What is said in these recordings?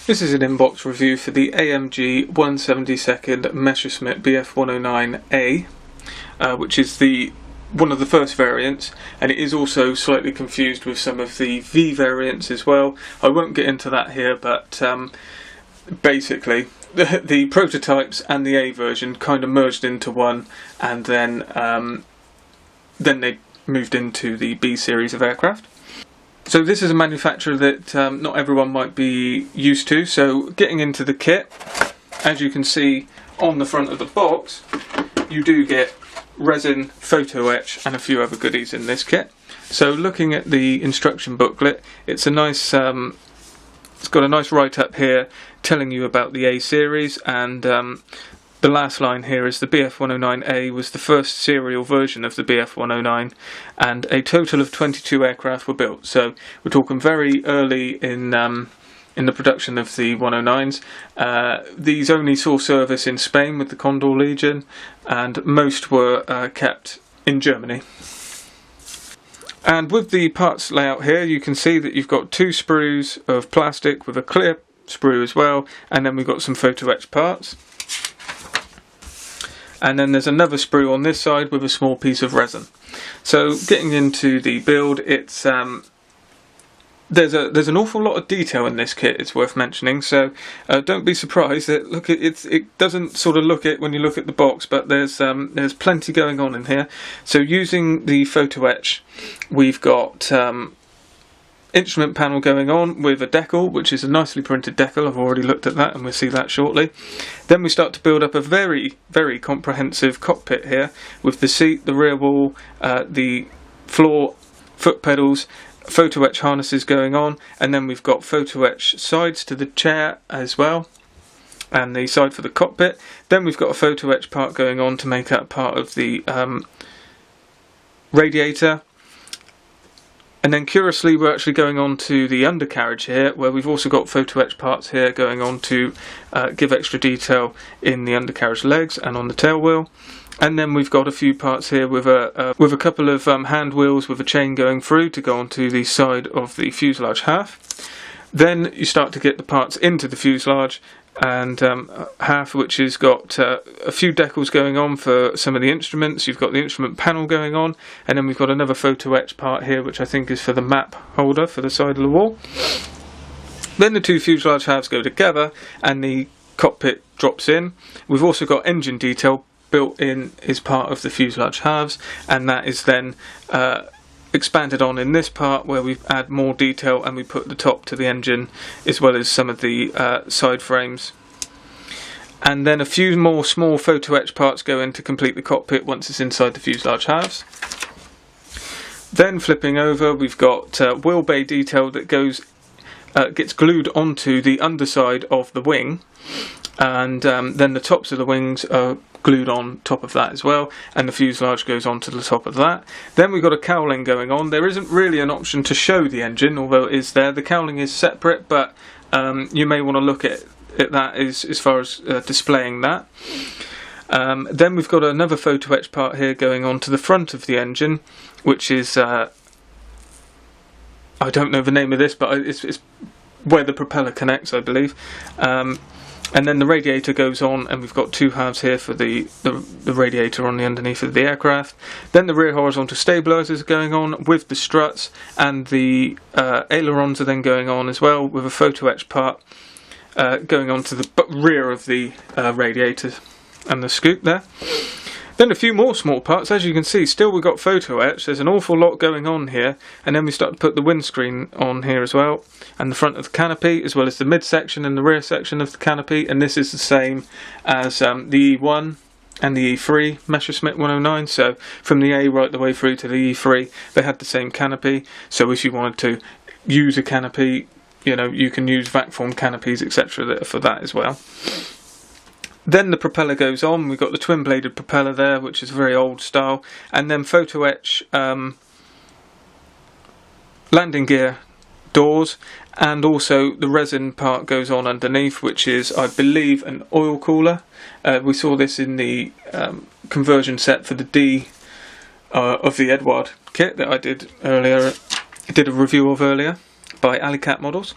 This is an inbox review for the AMG 172nd Messerschmitt Bf.109A, which is one of the first variants, and it is also slightly confused with some of the V variants as well. I won't get into that here, but basically the prototypes and the A version kind of merged into one, and then they moved into the B series of aircraft. So this is a manufacturer that not everyone might be used to. So getting into the kit, as you can see on the front of the box, you do get resin, photo etch and a few other goodies in this kit. So looking at the instruction booklet, it's a nice, it's got a nice write-up here telling you about the A series, and the last line here is the Bf.109A was the first serial version of the Bf.109, and a total of 22 aircraft were built. So we're talking very early in the production of the 109s. These only saw service in Spain with the Condor Legion, and most were kept in Germany. And with the parts layout here, you can see that you've got two sprues of plastic with a clear sprue as well, and then we've got some photo etch parts. And then there's another sprue on this side with a small piece of resin. So getting into the build, it's there's an awful lot of detail in this kit. It's worth mentioning. So don't be surprised that it doesn't sort of look it when you look at the box, but there's plenty going on in here. So using the photo etch, we've got instrument panel going on with a decal, which is a nicely printed decal. I've already looked at that and we'll see that shortly. Then we start to build up a very, very comprehensive cockpit here with the seat, the rear wall, the floor, foot pedals, photo etch harnesses going on, and then we've got photo etch sides to the chair as well, and the side for the cockpit. Then we've got a photo etch part going on to make up part of the radiator. And then curiously, we're actually going on to the undercarriage here, where we've also got photo etch parts here going on to give extra detail in the undercarriage legs and on the tail wheel. And then we've got a few parts here with a couple of hand wheels with a chain going through to go onto the side of the fuselage half. Then you start to get the parts into the fuselage, and half which has got a few decals going on for some of the instruments. You've got the instrument panel going on, and then we've got another photo etch part here which I think is for the map holder for the side of the wall. Then the two fuselage halves go together and the cockpit drops in. We've also got engine detail built in as part of the fuselage halves, and that is then expanded on in this part where we add more detail and we put the top to the engine as well as some of the side frames. And then a few more small photo etch parts go in to complete the cockpit once it's inside the fuselage halves. Then flipping over, we've got wheel bay detail that gets glued onto the underside of the wing, and then the tops of the wings are glued on top of that as well, and the fuselage goes on to the top of that. Then we've got a cowling going on. There isn't really an option to show the engine, although it is there. The cowling is separate, but you may want to look at that as far as displaying that. Then we've got another photo etch part here going on to the front of the engine, which is I don't know the name of this, but it's where the propeller connects, I believe. And then the radiator goes on, and we've got two halves here for the radiator on the underneath of the aircraft. Then the rear horizontal stabilizers are going on with the struts, and the ailerons are then going on as well with a photo etch part going on to the rear of the radiator and the scoop there. Then a few more small parts. As you can see, still we've got photo etch. There's an awful lot going on here. And then we start to put the windscreen on here as well, and the front of the canopy, as well as the midsection and the rear section of the canopy. And this is the same as the E1 and the E3 Messerschmitt 109. So from the A right the way through to the E3, they had the same canopy. So if you wanted to use a canopy, you know, you can use vac form canopies, etc. for that as well. Then the propeller goes on. We've got the twin-bladed propeller there, which is very old style, and then photo etch landing gear doors, and also the resin part goes on underneath, which is, I believe, an oil cooler. We saw this in the conversion set for the D of the Edward kit that I did earlier. I did a review of earlier by Alicat Models.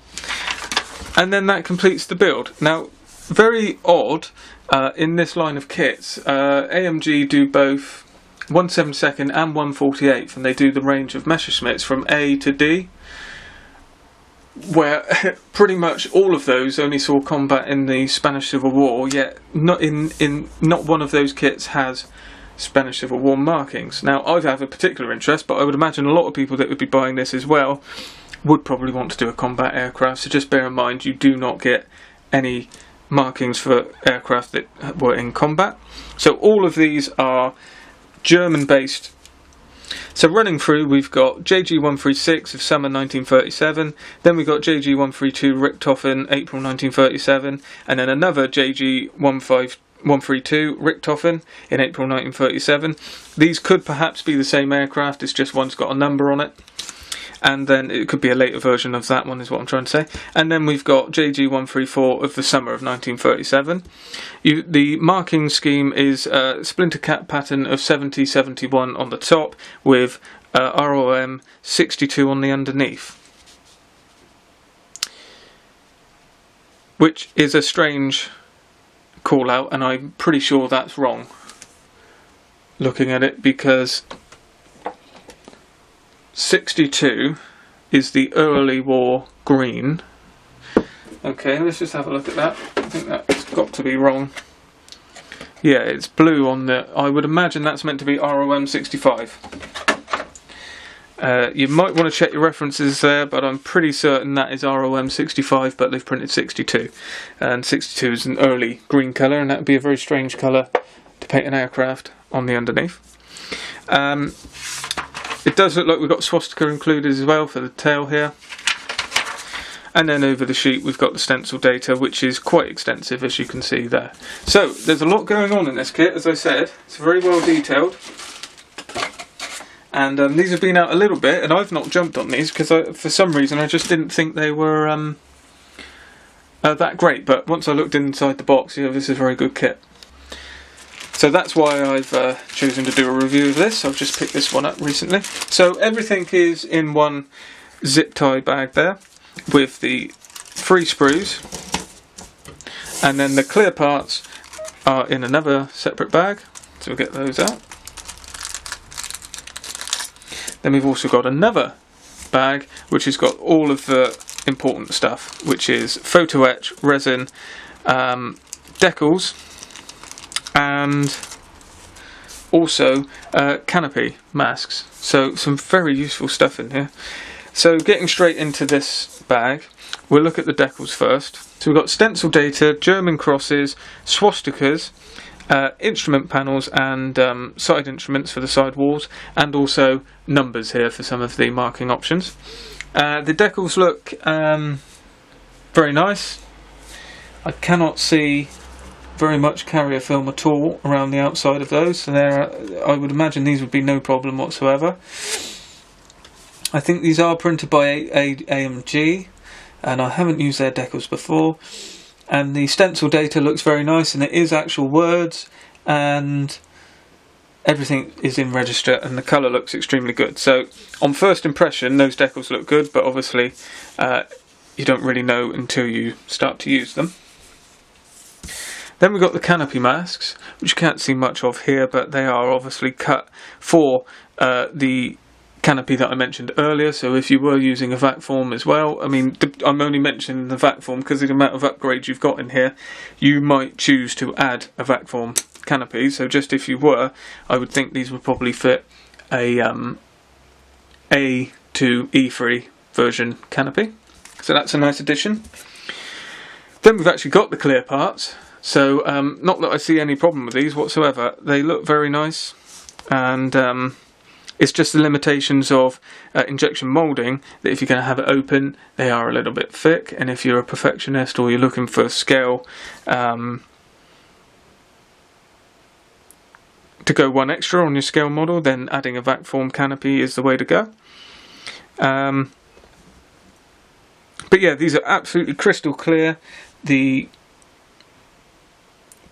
And then that completes the build. Now, very odd in this line of kits, AMG do both 1/72 and 1/48, and they do the range of Messerschmitts from A to D, where pretty much all of those only saw combat in the Spanish Civil War, yet not one of those kits has Spanish Civil War markings. Now, I have a particular interest, but I would imagine a lot of people that would be buying this as well would probably want to do a combat aircraft, so just bear in mind you do not get any markings for aircraft that were in combat. So all of these are German based. So running through, we've got JG136 of summer 1937, then we've got JG132 Richthofen April 1937, and then another JG132 Richthofen in April 1937. These could perhaps be the same aircraft, it's just one's got a number on it. And then it could be a later version of that one, is what I'm trying to say. And then we've got JG134 of the summer of 1937. The marking scheme is a splinter cap pattern of 7071 on the top with ROM 62 on the underneath. Which is a strange call out, and I'm pretty sure that's wrong looking at it, because 62 is the early war green. Okay, let's just have a look at that. I think that's got to be wrong. Yeah, it's blue on the... I would imagine that's meant to be ROM 65. You might want to check your references there, but I'm pretty certain that is ROM 65, but they've printed 62. And 62 is an early green colour, and that would be a very strange colour to paint an aircraft on the underneath. It does look like we've got swastika included as well for the tail here. And then over the sheet we've got the stencil data, which is quite extensive, as you can see there. So there's a lot going on in this kit, as I said. It's very well detailed. And these have been out a little bit, and I've not jumped on these because for some reason I just didn't think they were that great. But once I looked inside the box, yeah, this is a very good kit. So that's why I've chosen to do a review of this. I've just picked this one up recently. So everything is in one zip tie bag there, with the 3 sprues, and then the clear parts are in another separate bag, so we'll get those out. Then we've also got another bag which has got all of the important stuff, which is photo etch, resin, decals, and also Canopy Masks. So some very useful stuff in here. So getting straight into this bag, we'll look at the decals first. So we've got stencil data, German crosses, swastikas, instrument panels and side instruments for the side walls, and also numbers here for some of the marking options. The decals look very nice. I cannot see very much carrier film at all around the outside of those, so I would imagine these would be no problem whatsoever. I think these are printed by AMG, and I haven't used their decals before. And the stencil data looks very nice, and it is actual words, and everything is in register, and the colour looks extremely good. So on first impression, those decals look good, but obviously you don't really know until you start to use them. Then we've got the Canopy Masks, which you can't see much of here, but they are obviously cut for the canopy that I mentioned earlier. So if you were using a vac form as well, I mean, I'm only mentioning the vac form because of the amount of upgrades you've got in here, you might choose to add a vac form canopy. So just if you were, I would think these would probably fit a A to E3 version canopy. So that's a nice addition. Then we've actually got the clear parts. So not that I see any problem with these whatsoever. They look very nice, and it's just the limitations of injection moulding, that if you're going to have it open, they are a little bit thick, and if you're a perfectionist or you're looking for scale to go one extra on your scale model, then adding a vac form canopy is the way to go. But yeah, these are absolutely crystal clear. The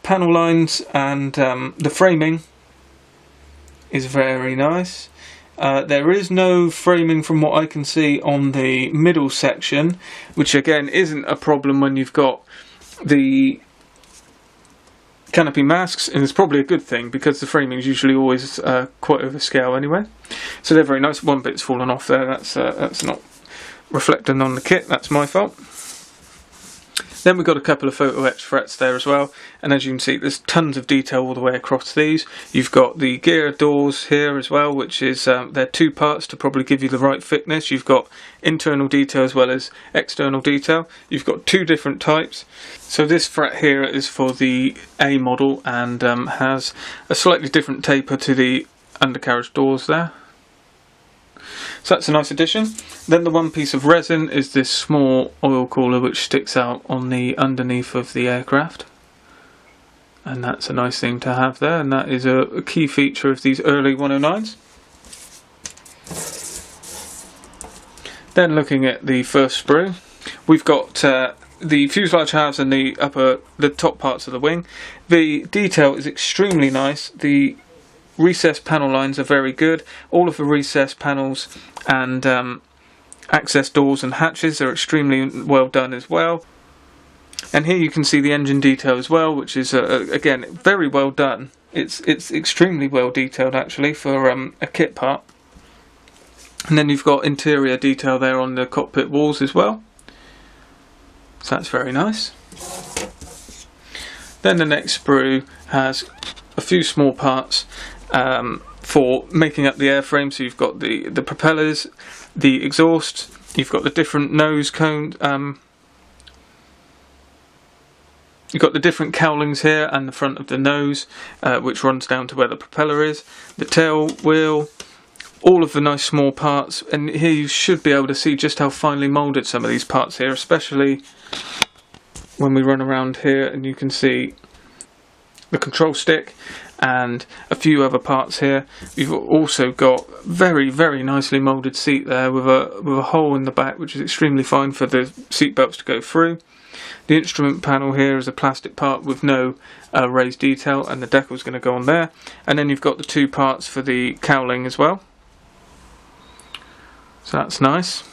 panel lines and the framing is very nice. There is no framing from what I can see on the middle section, which again isn't a problem when you've got the Canopy Masks, and it's probably a good thing because the framing is usually always quite overscale anyway. So they're very nice. One bit's fallen off there, that's not reflecting on the kit, that's my fault. Then we've got a couple of photo etch frets there as well, and as you can see there's tons of detail all the way across these. You've got the gear doors here as well, which is they're two parts to probably give you the right thickness. You've got internal detail as well as external detail. You've got two different types. So this fret here is for the A model and has a slightly different taper to the undercarriage doors there. So that's a nice addition. Then the one piece of resin is this small oil cooler which sticks out on the underneath of the aircraft. And that's a nice thing to have there, and that is a key feature of these early 109s. Then looking at the first sprue, we've got the fuselage halves and the top parts of the wing. The detail is extremely nice. The recessed panel lines are very good. All of the recessed panels and access doors and hatches are extremely well done as well. And here you can see the engine detail as well, which is again very well done. It's extremely well detailed actually for a kit part. And then you've got interior detail there on the cockpit walls as well. So that's very nice. Then the next sprue has a few small parts for making up the airframe. So you've got the propellers, the exhaust, you've got the different nose cone, you've got the different cowlings here and the front of the nose, which runs down to where the propeller is, the tail wheel, all of the nice small parts. And here you should be able to see just how finely moulded some of these parts here, especially when we run around here and you can see the control stick and a few other parts here. You've also got very, very nicely moulded seat there with a hole in the back, which is extremely fine for the seat belts to go through. The instrument panel here is a plastic part with no raised detail, and the decal is going to go on there. And then you've got the two parts for the cowling as well. So that's nice.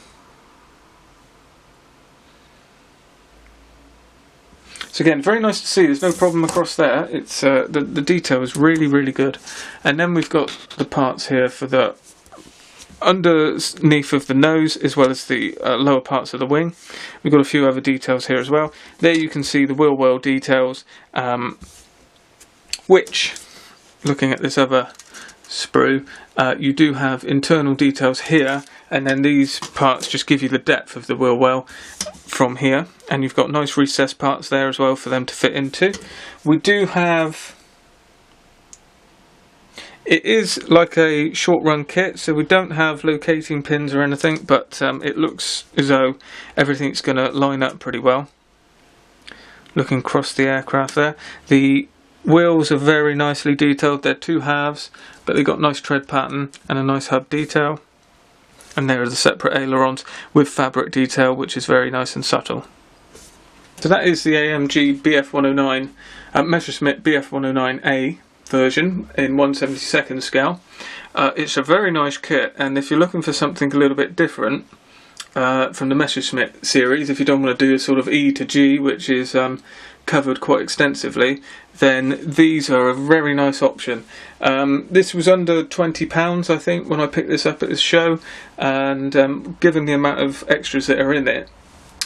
So again, very nice to see. There's no problem across there. It's the detail is really, really good. And then we've got the parts here for the underneath of the nose as well as the lower parts of the wing. We've got a few other details here as well. There you can see the wheel well details, which, looking at this other sprue, you do have internal details here, and then these parts just give you the depth of the wheel well from here, and you've got nice recessed parts there as well for them to fit into. We do have, it is like a short run kit, so we don't have locating pins or anything, but it looks as though everything's going to line up pretty well. Looking across the aircraft there, the wheels are very nicely detailed. They're two halves, but they've got nice tread pattern and a nice hub detail. And there are the separate ailerons with fabric detail, which is very nice and subtle. So that is the AMG Bf.109, Messerschmitt Bf.109A version in 1/72 scale. It's a very nice kit, and if you're looking for something a little bit different from the Messerschmitt series, if you don't want to do a sort of E to G, which is covered quite extensively, then these are a very nice option. This was under £20 I think when I picked this up at this show, and given the amount of extras that are in it,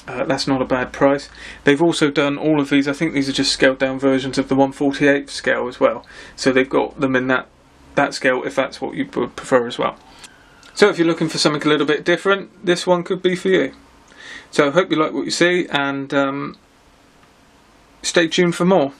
that's not a bad price. They've also done all of these, I think these are just scaled down versions of the 1/48 scale as well, so they've got them in that scale if that's what you would prefer as well. So if you're looking for something a little bit different, this one could be for you. So I hope you like what you see, and stay tuned for more.